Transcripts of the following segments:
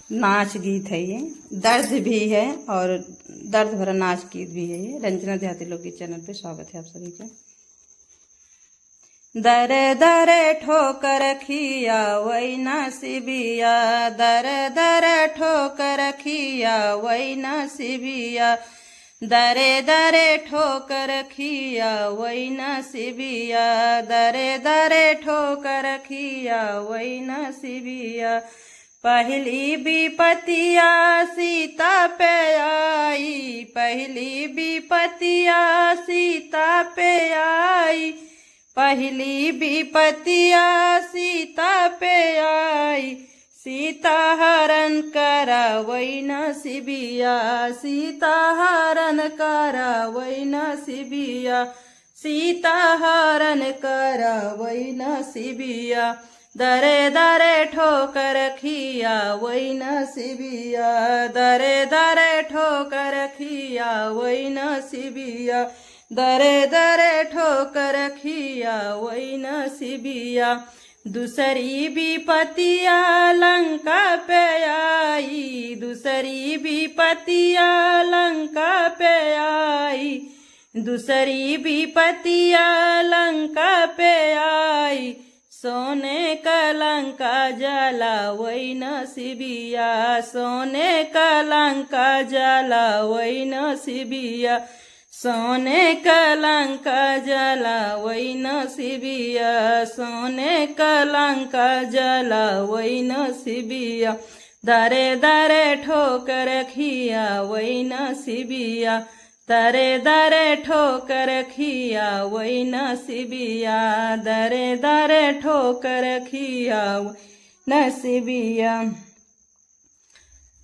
नाच गीत है, ये दर्द भी है और दर्द भरा नाच गीत भी है। ये रंजना देहाती लोकगीत चैनल पे स्वागत है आप सभी का। दरे दरे ठोकर खिया वही नसीबिया, दरे दरे ठोकर खिया वही नसीबिया, दरे दरे ठोकर खिया वही नसीबिया, दरे दरे ठोकर खिया वही नसीबिया। पहली विपतिया सीता पे आई, पहली विपतिया सीता पे आई, पहली विपतिया सीता पे आई, सीता हरण करा वही नसीबिया, सीता हरण करा वही नसीबिया, सीता हरण करा वही नसीबिया। दरे दरे ठोकर खिया वही नसीबिया, दरे दरे ठोकर खिया वही नसीबिया, दरे दरे ठोकर खिया वही नसीबिया। दूसरी विपतिया लंका पे आई, दूसरी विपतिया लंका पे आई, दूसरी विपतिया लंका पे आई, सोने का लंका जला वही नसीबिया, सोने का लंका जला वही नसीबिया, सोने का लंका जला वही नसीबिया, सोने का लंका जला वही नसीबिया। दरे दरे ठोकर खिया वही नसीबिया, दरे दरे ठोकर खिया वही नसीबिया, दरे दरे ठोकर खिया वही नसीबिया।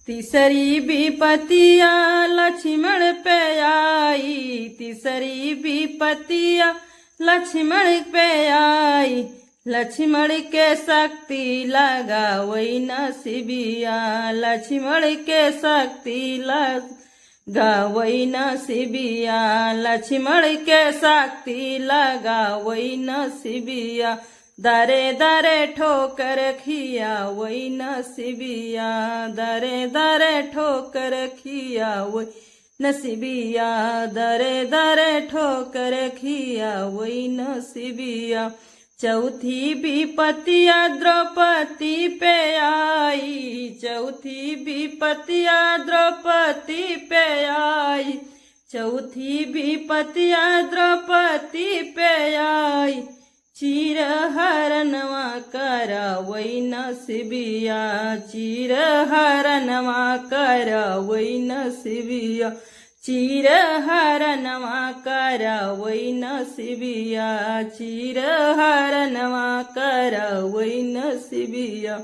तीसरी विपतिया लक्ष्मण पे आई, तीसरी विपतिया लक्ष्मण पे आई, लक्ष्मण के शक्ति लगा वही नसीबिया, लक्ष्मण के शक्ति लगा वही नसीबिया, लक्ष्मण के शक्ति लगा वही नसीबिया। दरे दरे ठोकर खिया वही नसीबिया, दरे दरे ठोकर खिया वही नसीबिया, दरे दरे ठोकर खिया वही नसीबिया। चौथी विपतिया द्रौपदी पे आई, चौथी विपतिया द्रौपदी पे आई, चौथी विपतिया द्रौपदी पे आई, चीर हरणवा करा वही नसीबिया, चीर हरणवा करा वही नसीबिया, चीर हरणवा करा वही नसीबिया, चीर हरणवा करा वही नसीबिया।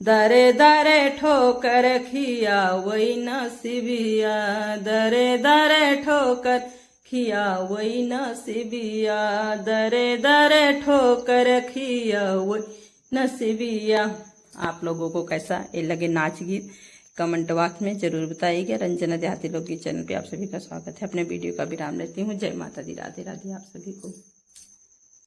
दरे दरे ठोकर खिया वही नसीबिया, दरे दरे ठोकर खिया वही नसीबिया, दरे दरे ठोकर खिया वही नसीबिया। आप लोगों को कैसा ये लगे नाच गीत कमेंट बॉक्स में जरूर बताइएगा। रंजना देहाती लोकगीत चैनल पे आप सभी का स्वागत है। अपने वीडियो का विराम लेती हूँ। जय माता दी, राधे राधे आप सभी को।